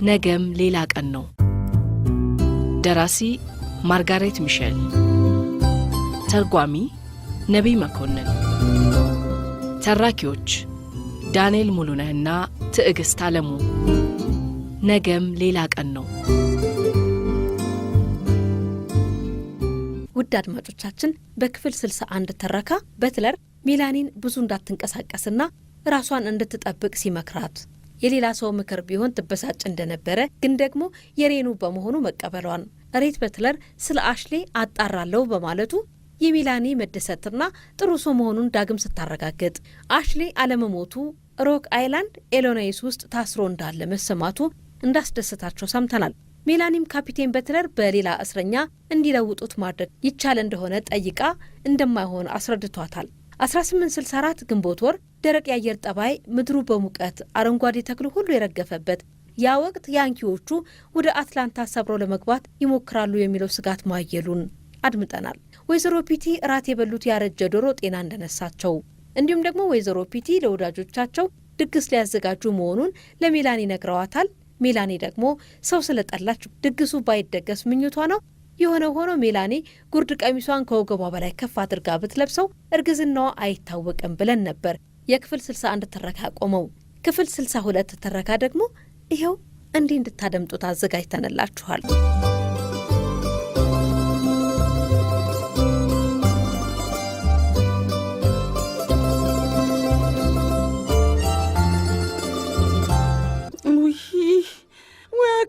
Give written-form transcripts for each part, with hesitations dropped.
ነገም ሌላ ቀን ነው። ደራሲ ማርጋሬት ሚሼል፣ ተርጓሚ ነቢይ መኮንን፣ ተራኪዎች ዳንኤል ሙሉነህና ትዕግስት አለሙ። ነገም ሌላ ቀን ነው። ውድ አድማጮቻችን፣ በክፍል 61 ተረካ በትለር ሜላኒን ብዙ እንዳትንቀሳቀስና ራሷን እንድትጠብቅ ሲመክራት የሌላ ሰው ምክር ቢሆን ትበሳጭ እንደነበረ ግን ደግሞ የሬኑ በመሆኑ መቀበሏን ሬት በትለር ስለ አሽሌ አጣራለው በማለቱ የሜላኒ መደሰትና ጥሩ ሰው መሆኑን ዳግም ስታረጋግጥ አሽሌ አለመሞቱ ሮክ አይላንድ ኢሊኖይስ ውስጥ ታስሮ እንዳለ መሰማቱ እንዳስደሰታቸው ሰምተናል። ሜላኒም ካፒቴን በትለር በሌላ እስረኛ እንዲለውጡት ማድረግ ይቻል እንደሆነ ጠይቃ እንደማይሆን አስረድቷታል። 1864 ግንቦት ወር ደረቅ የአየር ጠባይ ምድሩ በሙቀት አረንጓዴ ተክል ሁሉ የረገፈበት ያ ወቅት ያንኪዎቹ ወደ አትላንታ ሰብረው ለመግባት ይሞክራሉ የሚለው ስጋት ማየሉን አድምጠናል። ወይዘሮ ፒቲ ራት የበሉት ያረጀ ዶሮ ጤና እንደነሳቸው እንዲሁም ደግሞ ወይዘሮ ፒቲ ለወዳጆቻቸው ድግስ ሊያዘጋጁ መሆኑን ለሜላኒ ነግረዋታል። ሜላኒ ደግሞ ሰው ስለጠላች ድግሱ ባይደገስ ምኞቷ ነው። የሆነ ሆኖ ሜላኒ ጉርድ ቀሚሷን ከወገቧ በላይ ከፍ አድርጋ ብትለብሰው እርግዝናዋ አይታወቅም ብለን ነበር የክፍል 61 ተረካ ቆመው። ክፍል 62 ተረካ ደግሞ ይሄው እንዲህ እንድታደምጡት አዘጋጅተንላችኋል።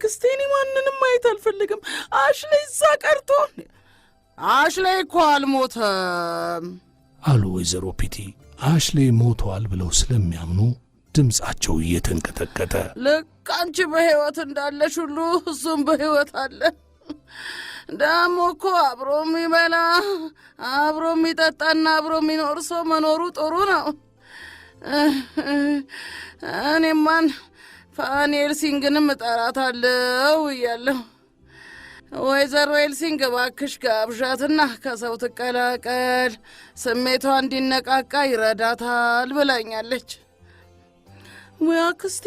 ክስቴኒ ማንንም ማየት አልፈልግም። አሽሌ እዛ ቀርቶ አሽሌ እኮ አልሞተም አሉ ወይዘሮ ፒቲ። አሽሌ ሞቷል ብለው ስለሚያምኑ ድምጻቸው እየተንቀጠቀጠ ልክ አንቺ በሕይወት እንዳለሽ ሁሉ እሱም በሕይወት አለ። ደሞ እኮ አብሮ የሚበላ አብሮ የሚጠጣና አብሮ የሚኖር ሰው መኖሩ ጥሩ ነው። እኔማን ፋኒ ኤልሲንግንም እጠራታለሁ እያለሁ ወይዘሮ ኤልሲንግ እባክሽ ጋብዣትና ከሰው ትቀላቀል፣ ስሜቷ እንዲነቃቃ ይረዳታል ብላኛለች። ወይ አክስቴ፣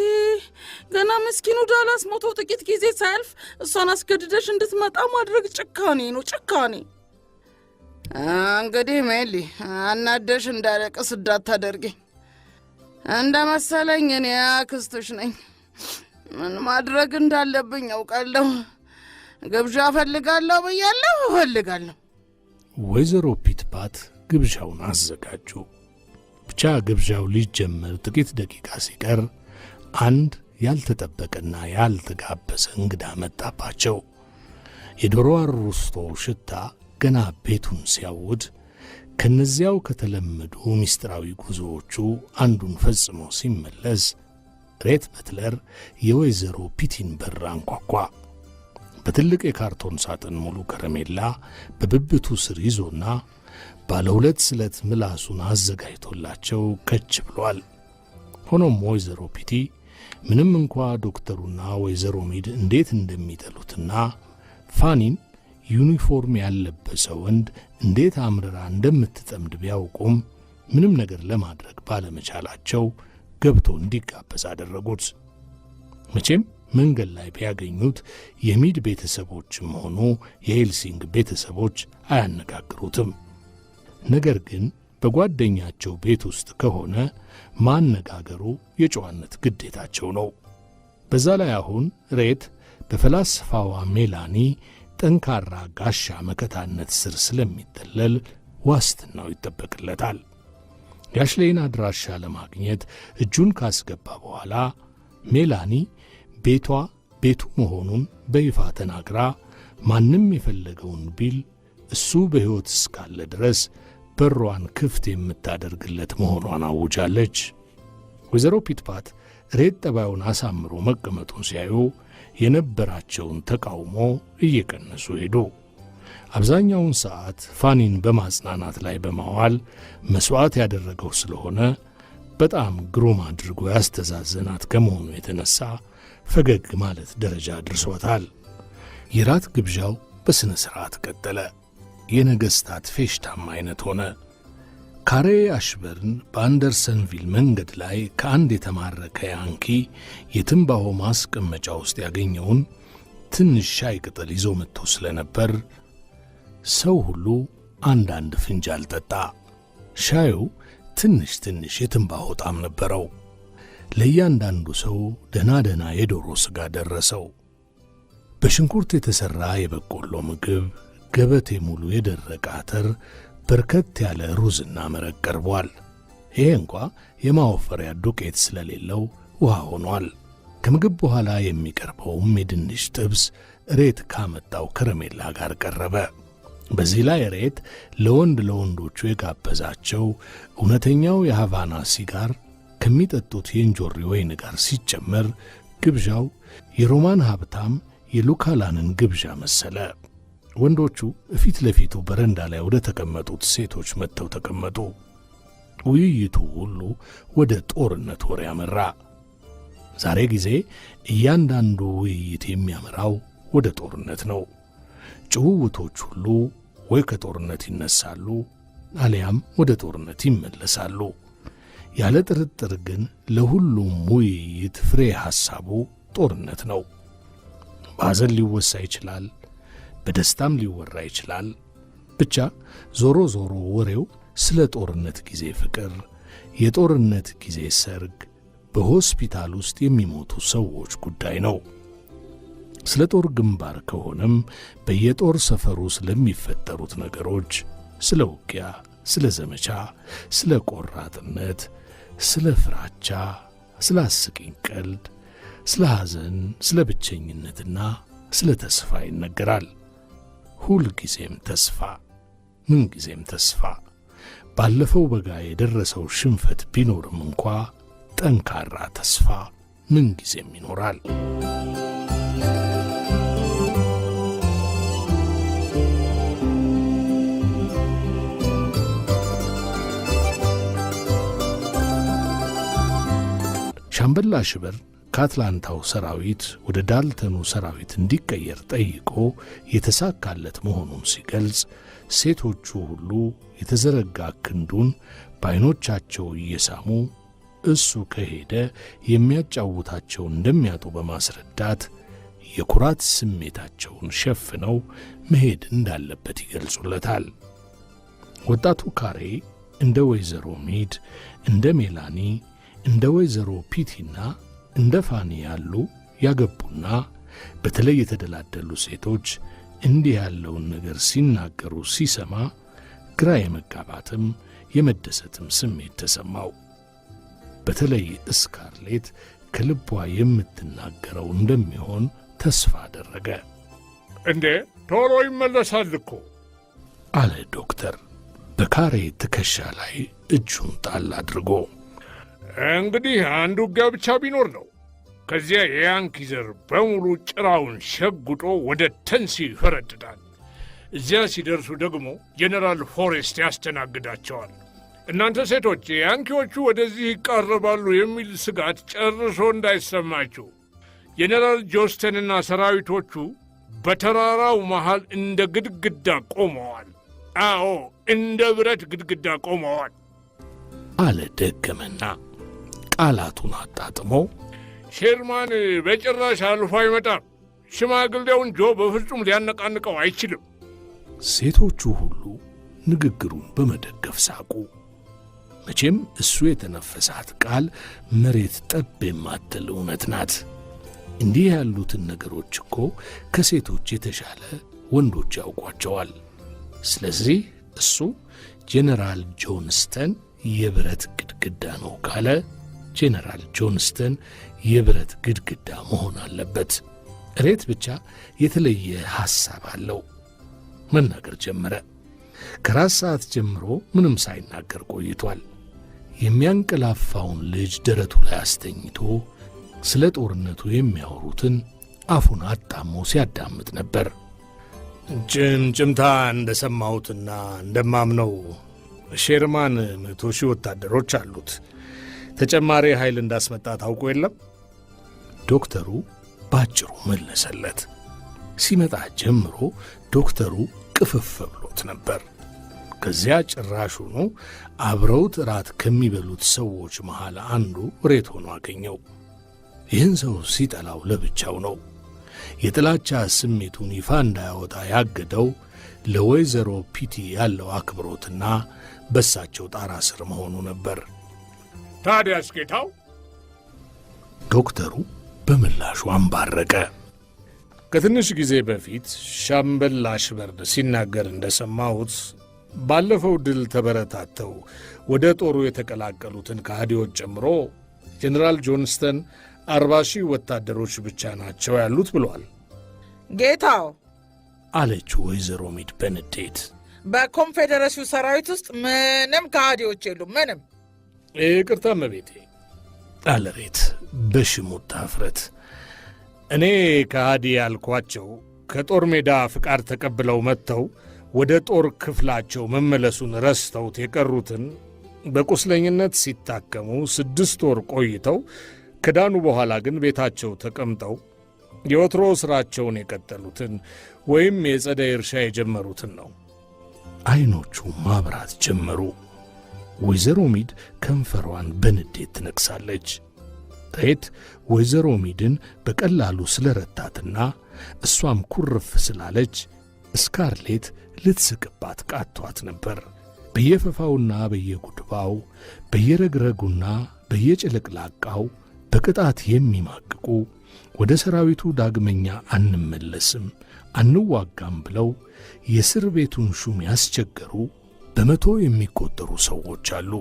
ገና ምስኪኑ ዳላስ ሞቶ ጥቂት ጊዜ ሳያልፍ እሷን አስገድደሽ እንድትመጣ ማድረግ ጭካኔ ነው፣ ጭካኔ። እንግዲህ ሜሊ አናደሽ እንዳለቅስ እንዳታደርጊኝ። እንደ መሰለኝ እኔ አክስትሽ ነኝ። ምን ማድረግ እንዳለብኝ ያውቃለሁ። ግብዣ እፈልጋለሁ ብያለሁ፣ እፈልጋለሁ። ወይዘሮ ፒትፓት ግብዣውን አዘጋጁ። ብቻ ግብዣው ሊጀመር ጥቂት ደቂቃ ሲቀር አንድ ያልተጠበቀና ያልተጋበዘ እንግዳ መጣባቸው። የዶሮ አሩስቶ ሽታ ገና ቤቱን ሲያውድ ከነዚያው ከተለመዱ ሚስጥራዊ ጉዞዎቹ አንዱን ፈጽሞ ሲመለስ ሬት በትለር የወይዘሮ ፒቲን በር አንኳኳ። በትልቅ የካርቶን ሳጥን ሙሉ ከረሜላ በብብቱ ስር ይዞና ባለ 2 ስለት ምላሱን አዘጋጅቶላቸው ከች ብሏል። ሆኖም ወይዘሮ ፒቲ ምንም እንኳ ዶክተሩና ወይዘሮ ሚድ እንዴት እንደሚጠሉትና ፋኒን ዩኒፎርም ያለበሰ ወንድ እንዴት አምርራ እንደምትጠምድ ቢያውቁም ምንም ነገር ለማድረግ ባለመቻላቸው ገብቶ እንዲጋበዝ አደረጉት። መቼም መንገድ ላይ ቢያገኙት የሚድ ቤተሰቦችም ሆኑ የኤልሲንግ ቤተሰቦች አያነጋግሩትም። ነገር ግን በጓደኛቸው ቤት ውስጥ ከሆነ ማነጋገሩ የጨዋነት ግዴታቸው ነው። በዛ ላይ አሁን ሬት በፈላስፋዋ ሜላኒ ጠንካራ ጋሻ መከታነት ስር ስለሚጠለል ዋስትናው ይጠበቅለታል። የአሽሌን አድራሻ ለማግኘት እጁን ካስገባ በኋላ ሜላኒ ቤቱ መሆኑን በይፋ ተናግራ ማንም የፈለገውን ቢል እሱ በሕይወት እስካለ ድረስ በሯን ክፍት የምታደርግለት መሆኗን አውጃለች። ወይዘሮ ፒትፓት ሬት ጠባዩን አሳምሮ መቀመጡን ሲያዩ የነበራቸውን ተቃውሞ እየቀነሱ ሄዱ። አብዛኛውን ሰዓት ፋኒን በማጽናናት ላይ በማዋል መሥዋዕት ያደረገው ስለሆነ በጣም ግሩም አድርጎ ያስተዛዘናት ከመሆኑ የተነሳ ፈገግ ማለት ደረጃ ደርሶታል። የራት ግብዣው በሥነ ሥርዓት ቀጠለ። የነገሥታት ፌሽታም አይነት ሆነ። ካሬ አሽበርን በአንደርሰንቪል መንገድ ላይ ከአንድ የተማረከ ያንኪ የትንባሆ ማስቀመጫ ውስጥ ያገኘውን ትንሽ ሻይ ቅጠል ይዞ መጥቶ ስለነበር ሰው ሁሉ አንዳንድ ፍንጃል ጠጣ። ሻዩ ትንሽ ትንሽ የትንባሆ ጣዕም ነበረው። ለእያንዳንዱ ሰው ደህና የዶሮ ሥጋ ደረሰው። በሽንኩርት የተሠራ የበቆሎ ምግብ፣ ገበቴ ሙሉ የደረቀ አተር፣ በርከት ያለ ሩዝና መረቅ ቀርቧል። ይሄ እንኳ የማወፈሪያ ዱቄት ስለሌለው ውሃ ሆኗል። ከምግብ በኋላ የሚቀርበውም የድንች ጥብስ ሬት ካመጣው ከረሜላ ጋር ቀረበ። በዚህ ላይ ሬት ለወንዶቹ የጋበዛቸው እውነተኛው የሃቫና ሲጋር ከሚጠጡት የእንጆሪ ወይን ጋር ሲጨመር ግብዣው የሮማን ሀብታም የሉካላንን ግብዣ መሰለ። ወንዶቹ ፊት ለፊቱ በረንዳ ላይ ወደ ተቀመጡት ሴቶች መጥተው ተቀመጡ። ውይይቱ ሁሉ ወደ ጦርነት ወሬ ያመራ። ዛሬ ጊዜ እያንዳንዱ ውይይት የሚያመራው ወደ ጦርነት ነው። ጭውውቶች ሁሉ ወይ ከጦርነት ይነሳሉ አሊያም ወደ ጦርነት ይመለሳሉ። ያለ ጥርጥር ግን ለሁሉም ውይይት ፍሬ ሐሳቡ ጦርነት ነው። በሐዘን ሊወሳ ይችላል፣ በደስታም ሊወራ ይችላል። ብቻ ዞሮ ወሬው ስለ ጦርነት ጊዜ ፍቅር፣ የጦርነት ጊዜ ሰርግ፣ በሆስፒታል ውስጥ የሚሞቱ ሰዎች ጉዳይ ነው። ስለ ጦር ግንባር ከሆነም በየጦር ሰፈሩ ስለሚፈጠሩት ነገሮች፣ ስለ ውጊያ፣ ስለ ዘመቻ፣ ስለ ቆራጥነት፣ ስለ ፍራቻ፣ ስለ አስቂኝ ቀልድ፣ ስለ ሐዘን፣ ስለ ብቸኝነትና ስለ ተስፋ ይነገራል። ሁልጊዜም ተስፋ፣ ምንጊዜም ተስፋ። ባለፈው በጋ የደረሰው ሽንፈት ቢኖርም እንኳ ጠንካራ ተስፋ ምንጊዜም ይኖራል። ሻምበል አሽበር ከአትላንታው ሰራዊት ወደ ዳልተኑ ሰራዊት እንዲቀየር ጠይቆ የተሳካለት መሆኑን ሲገልጽ ሴቶቹ ሁሉ የተዘረጋ ክንዱን በዓይኖቻቸው እየሳሙ እሱ ከሄደ የሚያጫውታቸው እንደሚያጡ በማስረዳት የኩራት ስሜታቸውን ሸፍነው መሄድ እንዳለበት ይገልጹለታል። ወጣቱ ካሬ እንደ ወይዘሮ ሚድ፣ እንደ ሜላኒ፣ እንደ ወይዘሮ ፒቲና እንደ ፋኒ ያሉ ያገቡና በተለይ የተደላደሉ ሴቶች እንዲህ ያለውን ነገር ሲናገሩ ሲሰማ ግራ የመጋባትም የመደሰትም ስሜት ተሰማው። በተለይ እስካርሌት ከልቧ የምትናገረው እንደሚሆን ተስፋ አደረገ። እንዴ ቶሎ ይመለሳል እኮ አለ ዶክተር በካሬ ትከሻ ላይ እጁን ጣል አድርጎ። እንግዲህ አንድ ውጊያ ብቻ ቢኖር ነው። ከዚያ የያንኪ ዘር በሙሉ ጭራውን ሸጉጦ ወደ ተንሲ ይፈረድዳል። እዚያ ሲደርሱ ደግሞ ጄኔራል ፎሬስት ያስተናግዳቸዋል። እናንተ ሴቶች ያንኪዎቹ ወደዚህ ይቃረባሉ የሚል ስጋት ጨርሶ እንዳይሰማችሁ። ጄኔራል ጆስተንና ሰራዊቶቹ በተራራው መሃል እንደ ግድግዳ ቆመዋል። አዎ እንደ ብረት ግድግዳ ቆመዋል አለ ደገመና ቃላቱን አጣጥሞ። ሼርማን በጭራሽ አልፎ አይመጣም። ሽማግሌውን ጆ በፍጹም ሊያነቃንቀው አይችልም። ሴቶቹ ሁሉ ንግግሩን በመደገፍ ሳቁ። መቼም እሱ የተነፈሳት ቃል መሬት ጠብ የማትል እውነት ናት። እንዲህ ያሉትን ነገሮች እኮ ከሴቶች የተሻለ ወንዶች ያውቋቸዋል። ስለዚህ እሱ ጄኔራል ጆንስተን የብረት ግድግዳ ነው ካለ ጄኔራል ጆንስተን የብረት ግድግዳ መሆን አለበት። ሬት ብቻ የተለየ ሐሳብ አለው። መናገር ጀመረ። ከራስ ሰዓት ጀምሮ ምንም ሳይናገር ቆይቷል። የሚያንቀላፋውን ልጅ ደረቱ ላይ አስተኝቶ ስለ ጦርነቱ የሚያወሩትን አፉን አጣሞ ሲያዳምጥ ነበር። ጭምጭምታ እንደሰማሁትና እንደማምነው ሼርማን 100,000 ወታደሮች አሉት። ተጨማሪ ኃይል እንዳስመጣ ታውቆ የለም? ዶክተሩ ባጭሩ መለሰለት። ሲመጣ ጀምሮ ዶክተሩ ቅፍፍ ብሎት ነበር። ከዚያ ጭራሹኑ አብረውት እራት ከሚበሉት ሰዎች መሃል አንዱ ሬት ሆኖ አገኘው። ይህን ሰው ሲጠላው ለብቻው ነው። የጥላቻ ስሜቱን ይፋ እንዳያወጣ ያገደው ለወይዘሮ ፒቲ ያለው አክብሮትና በሳቸው ጣራ ስር መሆኑ ነበር። ታዲያስ ጌታው? ዶክተሩ በምላሹ አንባረቀ። ከትንሽ ጊዜ በፊት ሻምበል አሽበርድ ሲናገር እንደሰማሁት ባለፈው ድል ተበረታተው ወደ ጦሩ የተቀላቀሉትን ከሃዲዎች ጨምሮ ጄኔራል ጆንስተን 40,000 ወታደሮች ብቻ ናቸው ያሉት ብሏል። ጌታው አለችው ወይዘሮ ሚድ በንዴት። በኮንፌዴሬሲው ሰራዊት ውስጥ ምንም ከሃዲዎች የሉም። ምንም። ይቅርታ እመቤቴ አለ ሬት በሽሙጥ ኀፍረት። እኔ ከሃዲ ያልኳቸው ከጦር ሜዳ ፍቃድ ተቀብለው መጥተው ወደ ጦር ክፍላቸው መመለሱን ረስተውት የቀሩትን በቁስለኝነት ሲታከሙ 6 ወር ቆይተው ከዳኑ በኋላ ግን ቤታቸው ተቀምጠው የወትሮ ሥራቸውን የቀጠሉትን ወይም የጸደይ እርሻ የጀመሩትን ነው። ዐይኖቹ ማብራት ጀመሩ። ወይዘሮ ሚድ ከንፈሯን በንዴት ትነቅሳለች። ሬት ወይዘሮ ሚድን በቀላሉ ስለረታትና እሷም ኩርፍ ስላለች ስካርሌት ልትስቅባት ቃቷት ነበር። በየፈፋውና በየጉድባው በየረግረጉና በየጭልቅላቃው በቅጣት የሚማቅቁ ወደ ሰራዊቱ ዳግመኛ አንመለስም አንዋጋም ብለው የእስር ቤቱን ሹም ያስቸገሩ በመቶ የሚቆጠሩ ሰዎች አሉ።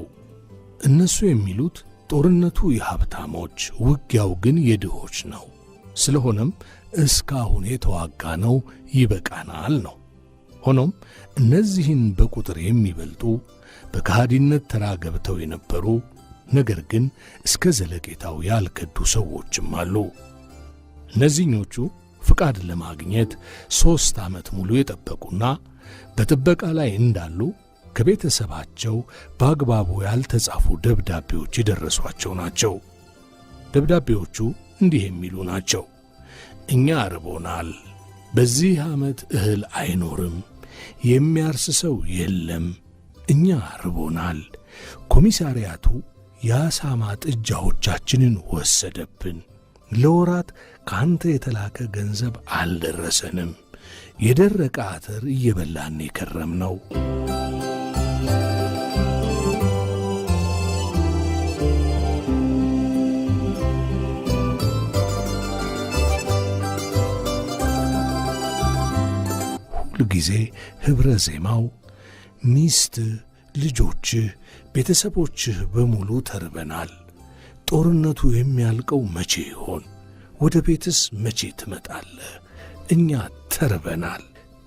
እነሱ የሚሉት ጦርነቱ የሀብታሞች ውጊያው ግን የድሆች ነው። ስለሆነም እስካሁን የተዋጋነው ይበቃናል ነው። ሆኖም እነዚህን በቁጥር የሚበልጡ በከሃዲነት ተራ ገብተው የነበሩ ነገር ግን እስከ ዘለቄታው ያልከዱ ሰዎችም አሉ። እነዚህኞቹ ፍቃድ ለማግኘት 3 ዓመት ሙሉ የጠበቁና በጥበቃ ላይ እንዳሉ ከቤተሰባቸው በአግባቡ ያልተጻፉ ደብዳቤዎች የደረሷቸው ናቸው። ደብዳቤዎቹ እንዲህ የሚሉ ናቸው። እኛ ርቦናል፣ በዚህ ዓመት እህል አይኖርም፣ የሚያርስ ሰው የለም። እኛ ርቦናል፣ ኮሚሳሪያቱ የአሳማ ጥጃዎቻችንን ወሰደብን። ለወራት ካንተ የተላከ ገንዘብ አልደረሰንም። የደረቀ አተር እየበላን የከረም ነው። ሁል ጊዜ ኅብረ ዜማው ሚስትህ፣ ልጆችህ፣ ቤተሰቦችህ በሙሉ ተርበናል። ጦርነቱ የሚያልቀው መቼ ይሆን? ወደ ቤትስ መቼ ትመጣለህ? እኛ ተርበናል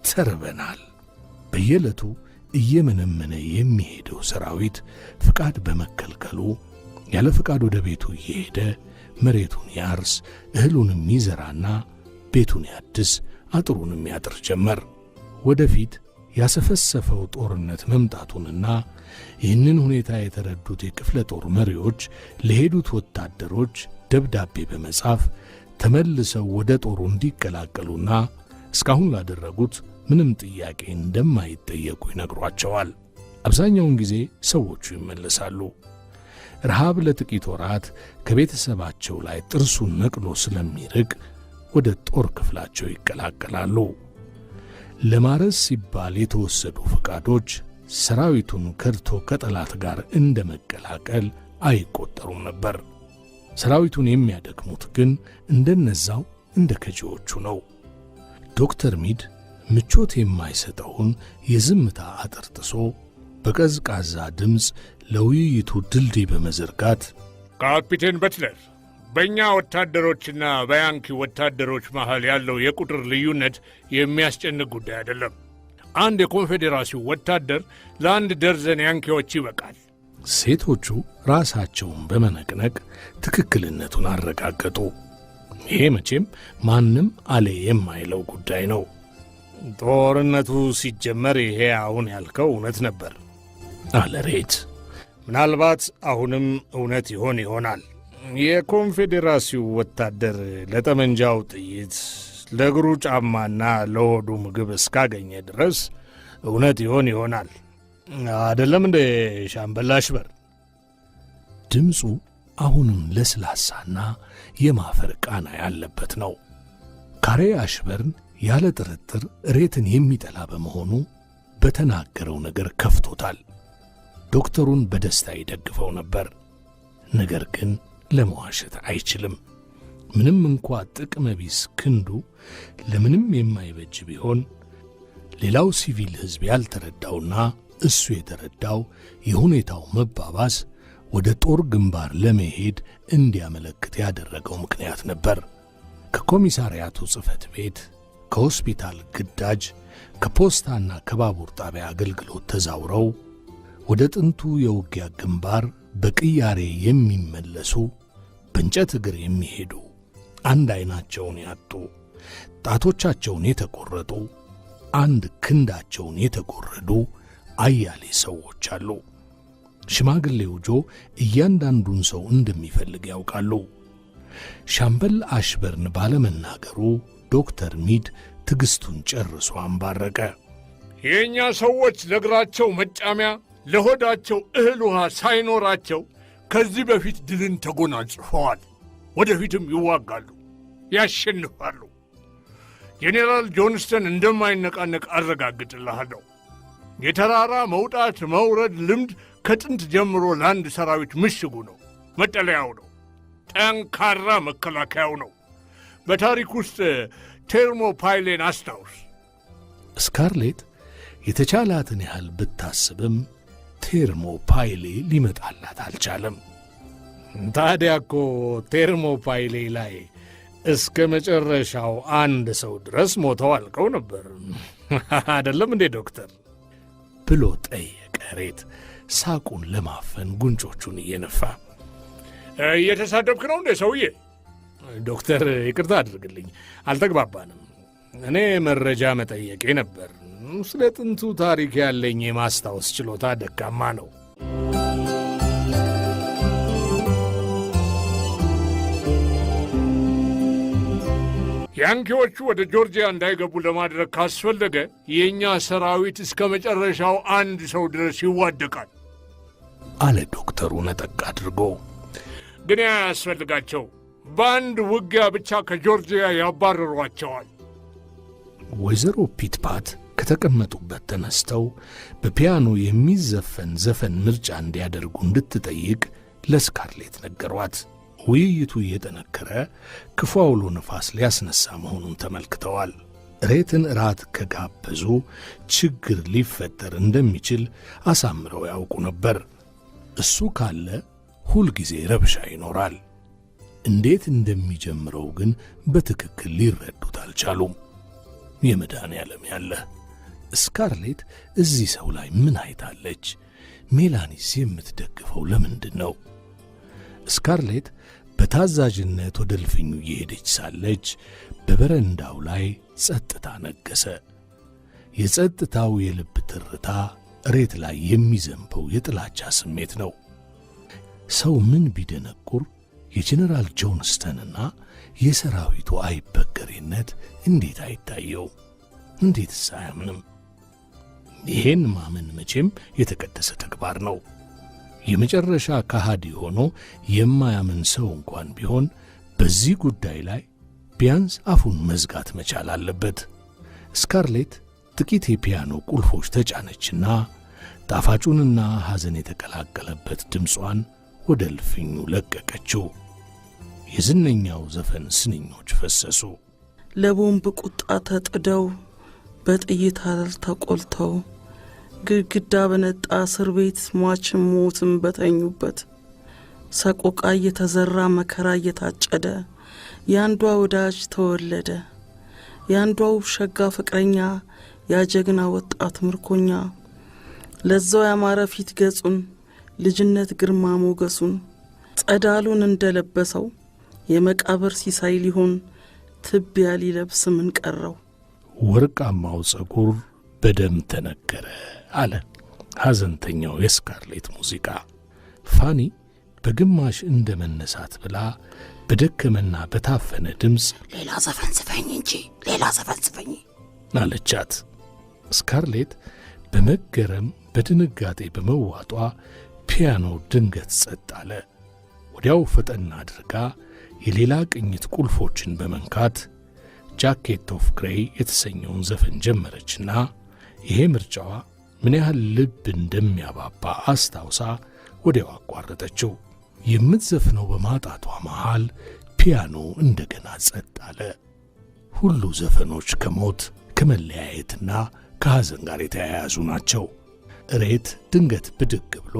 ተርበናል። በየዕለቱ እየመነመነ የሚሄደው ሰራዊት ፍቃድ በመከልከሉ ያለ ፍቃድ ወደ ቤቱ እየሄደ መሬቱን ያርስ፣ እህሉንም ይዘራና ቤቱን ያድስ፣ አጥሩንም ያጥር ጀመር። ወደፊት ያሰፈሰፈው ጦርነት መምጣቱንና ይህንን ሁኔታ የተረዱት የክፍለ ጦር መሪዎች ለሄዱት ወታደሮች ደብዳቤ በመጻፍ ተመልሰው ወደ ጦሩ እንዲቀላቀሉና እስካሁን ላደረጉት ምንም ጥያቄ እንደማይጠየቁ ይነግሯቸዋል። አብዛኛውን ጊዜ ሰዎቹ ይመለሳሉ። ረሃብ ለጥቂት ወራት ከቤተሰባቸው ላይ ጥርሱን ነቅሎ ስለሚርቅ ወደ ጦር ክፍላቸው ይቀላቀላሉ። ለማረስ ሲባል የተወሰዱ ፈቃዶች ሰራዊቱን ከድቶ ከጠላት ጋር እንደ መቀላቀል አይቆጠሩም ነበር። ሰራዊቱን የሚያደክሙት ግን እንደነዛው እንደ ከጂዎቹ ነው። ዶክተር ሚድ ምቾት የማይሰጠውን የዝምታ አጥር ጥሶ በቀዝቃዛ ድምፅ ለውይይቱ ድልድይ በመዘርጋት ካፒቴን በትለር፣ በእኛ ወታደሮችና በያንኪ ወታደሮች መሃል ያለው የቁጥር ልዩነት የሚያስጨንቅ ጉዳይ አይደለም። አንድ የኮንፌዴራሲው ወታደር ለአንድ ደርዘን ያንኪዎች ይበቃል። ሴቶቹ ራሳቸውን በመነቅነቅ ትክክልነቱን አረጋገጡ። ይሄ መቼም ማንም አለ የማይለው ጉዳይ ነው። ጦርነቱ ሲጀመር ይሄ አሁን ያልከው እውነት ነበር አለ ሬት። ምናልባት አሁንም እውነት ይሆናል። የኮንፌዴራሲው ወታደር ለጠመንጃው ጥይት፣ ለእግሩ ጫማና ለሆዱ ምግብ እስካገኘ ድረስ እውነት ይሆናል። አይደለም እንዴ ሻምበል አሽበር? ድምፁ አሁንም ለስላሳና የማፈር ቃና ያለበት ነው። ካሬ አሽበርን ያለ ጥርጥር ሬትን የሚጠላ በመሆኑ በተናገረው ነገር ከፍቶታል። ዶክተሩን በደስታ ይደግፈው ነበር። ነገር ግን ለመዋሸት አይችልም። ምንም እንኳ ጥቅመ ቢስ ክንዱ ለምንም የማይበጅ ቢሆን ሌላው ሲቪል ሕዝብ ያልተረዳውና እሱ የተረዳው የሁኔታው መባባስ ወደ ጦር ግንባር ለመሄድ እንዲያመለክት ያደረገው ምክንያት ነበር። ከኮሚሳሪያቱ ጽሕፈት ቤት፣ ከሆስፒታል ግዳጅ፣ ከፖስታና ከባቡር ጣቢያ አገልግሎት ተዛውረው ወደ ጥንቱ የውጊያ ግንባር በቅያሬ የሚመለሱ በእንጨት እግር የሚሄዱ አንድ ዐይናቸውን ያጡ፣ ጣቶቻቸውን የተቈረጡ፣ አንድ ክንዳቸውን የተጐረዱ አያሌ ሰዎች አሉ። ሽማግሌው ጆ እያንዳንዱን ሰው እንደሚፈልግ ያውቃሉ። ሻምበል አሽበርን ባለመናገሩ ዶክተር ሚድ ትዕግሥቱን ጨርሶ አንባረቀ። የእኛ ሰዎች ለእግራቸው መጫሚያ ለሆዳቸው እህል ውሃ ሳይኖራቸው ከዚህ በፊት ድልን ተጎናጽፈዋል። ወደፊትም ይዋጋሉ፣ ያሸንፋሉ። ጄኔራል ጆንስተን እንደማይነቃነቅ አረጋግጥልሃለሁ። የተራራ መውጣት መውረድ ልምድ ከጥንት ጀምሮ ለአንድ ሰራዊት ምሽጉ ነው፣ መጠለያው ነው፣ ጠንካራ መከላከያው ነው። በታሪክ ውስጥ ቴርሞፓይሌን አስታውስ። ስካርሌት የተቻላትን ያህል ብታስብም ቴርሞፓይሌ ሊመጣላት አልቻለም። ታዲያ እኮ ቴርሞፓይሌ ላይ እስከ መጨረሻው አንድ ሰው ድረስ ሞተው አልቀው ነበር አይደለም እንዴ ዶክተር? ብሎ ጠየቀ ሬት ሳቁን ለማፈን ጉንጮቹን እየነፋ። እየተሳደብክ ነው እንዴ ሰውዬ? ዶክተር ይቅርታ አድርግልኝ፣ አልተግባባንም። እኔ መረጃ መጠየቄ ነበር። ስለ ጥንቱ ታሪክ ያለኝ የማስታወስ ችሎታ ደካማ ነው። ያንኪዎቹ ወደ ጆርጂያ እንዳይገቡ ለማድረግ ካስፈለገ የእኛ ሰራዊት እስከ መጨረሻው አንድ ሰው ድረስ ይዋደቃል አለ ዶክተሩ ነጠቅ አድርጎ። ግን ያስፈልጋቸው በአንድ ውጊያ ብቻ ከጆርጂያ ያባረሯቸዋል። ወይዘሮ ፒትፓት ከተቀመጡበት ተነስተው በፒያኖ የሚዘፈን ዘፈን ምርጫ እንዲያደርጉ እንድትጠይቅ ለስካርሌት ነገሯት። ውይይቱ እየጠነከረ ክፉ አውሎ ነፋስ ሊያስነሳ መሆኑን ተመልክተዋል። ሬትን ራት ከጋበዙ ችግር ሊፈጠር እንደሚችል አሳምረው ያውቁ ነበር። እሱ ካለ ሁልጊዜ ረብሻ ይኖራል። እንዴት እንደሚጀምረው ግን በትክክል ሊረዱት አልቻሉም። የመድኃኔዓለም ያለ ስካርሌት እዚህ ሰው ላይ ምን አይታለች? ሜላኒስ የምትደግፈው ለምንድን ነው? ስካርሌት በታዛዥነት ወደ እልፍኙ እየሄደች ሳለች በበረንዳው ላይ ጸጥታ ነገሰ። የጸጥታው የልብ ትርታ ሬት ላይ የሚዘንበው የጥላቻ ስሜት ነው። ሰው ምን ቢደነቁር የጀነራል ጆንስተንና የሰራዊቱ አይበገሬነት እንዴት አይታየው? እንዴትስ አያምንም? ይሄን ማመን መቼም የተቀደሰ ተግባር ነው። የመጨረሻ ከሃዲ ሆኖ የማያምን ሰው እንኳን ቢሆን በዚህ ጉዳይ ላይ ቢያንስ አፉን መዝጋት መቻል አለበት። ስካርሌት ጥቂት የፒያኖ ቁልፎች ተጫነችና ጣፋጩንና ሐዘን የተቀላቀለበት ድምጿን ወደ እልፍኙ ለቀቀችው። የዝነኛው ዘፈን ስንኞች ፈሰሱ። ለቦምብ ቁጣ ተጥደው በጥይት አረር ተቆልተው ግድግዳ በነጣ እስር ቤት ሟችም ሞትም በተኙበት ሰቆቃ እየተዘራ መከራ እየታጨደ ያንዷ ወዳጅ ተወለደ። ያንዷ ውብ ሸጋ ፍቅረኛ ያጀግና ወጣት ምርኮኛ ለዛው ያማረ ፊት ገጹን ልጅነት ግርማ ሞገሱን ጸዳሉን እንደለበሰው የመቃብር ሲሳይ ሊሆን ትቢያ ሊለብስ ምን ቀረው? ወርቃማው ጸጉር በደም ተነከረ አለ ሐዘንተኛው የስካርሌት ሙዚቃ። ፋኒ በግማሽ እንደ መነሳት ብላ በደከመና በታፈነ ድምፅ ሌላ ዘፈን ስፈኝ እንጂ ሌላ ዘፈን ስፈኝ አለቻት። ስካርሌት በመገረም በድንጋጤ በመዋጧ ፒያኖ ድንገት ጸጥ አለ። ወዲያው ፈጠን አድርጋ የሌላ ቅኝት ቁልፎችን በመንካት ጃኬት ኦፍ ግሬይ የተሰኘውን ዘፈን ጀመረችና ይሄ ምርጫዋ ምን ያህል ልብ እንደሚያባባ አስታውሳ ወዲያው አቋረጠችው። የምትዘፍነው በማጣቷ መሃል ፒያኖ እንደገና ጸጥ አለ። ሁሉ ዘፈኖች ከሞት ከመለያየትና ከሐዘን ጋር የተያያዙ ናቸው። እሬት ድንገት ብድግ ብሎ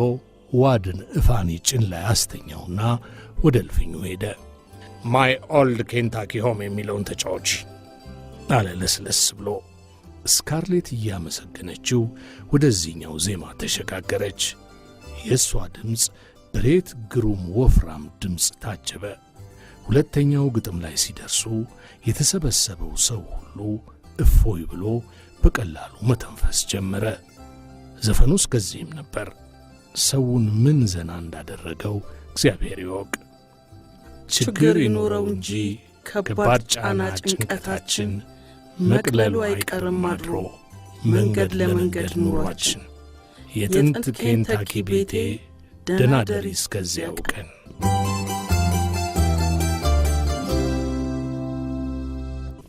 ዋድን እፋኒ ጭን ላይ አስተኛውና ወደ እልፍኙ ሄደ። ማይ ኦልድ ኬንታኪ ሆም የሚለውን ተጫዋች አለ ለስለስ ብሎ። ስካርሌት እያመሰገነችው ወደዚህኛው ዜማ ተሸጋገረች። የእሷ ድምፅ በሬት ግሩም ወፍራም ድምፅ ታጀበ። ሁለተኛው ግጥም ላይ ሲደርሱ የተሰበሰበው ሰው ሁሉ እፎይ ብሎ በቀላሉ መተንፈስ ጀመረ። ዘፈኑ እስከዚህም ነበር። ሰውን ምን ዘና እንዳደረገው እግዚአብሔር ይወቅ። ችግር ይኖረው እንጂ ከባድ ጫና ጭንቀታችን መቅለሉ አይቀርም አድሮ መንገድ ለመንገድ ኑሯችን የጥንት ኬንታኪ ቤቴ ደህና ደሪ እስከዚያው ቀን።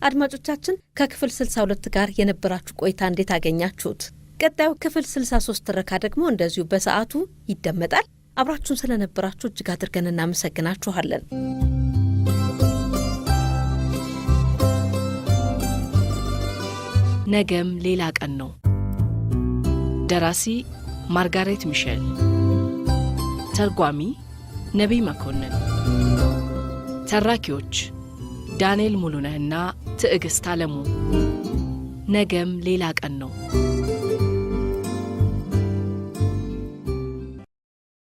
አድማጮቻችን ከክፍል 62 ጋር የነበራችሁ ቆይታ እንዴት አገኛችሁት? ቀጣዩ ክፍል 63 ትረካ ደግሞ እንደዚሁ በሰዓቱ ይደመጣል። አብራችሁን ስለነበራችሁ እጅግ አድርገን እናመሰግናችኋለን። ነገም ሌላ ቀን ነው። ደራሲ ማርጋሬት ሚሼል፣ ተርጓሚ ነቢይ መኮንን፣ ተራኪዎች ዳንኤል ሙሉነህና ትዕግስት አለሙ። ነገም ሌላ ቀን ነው።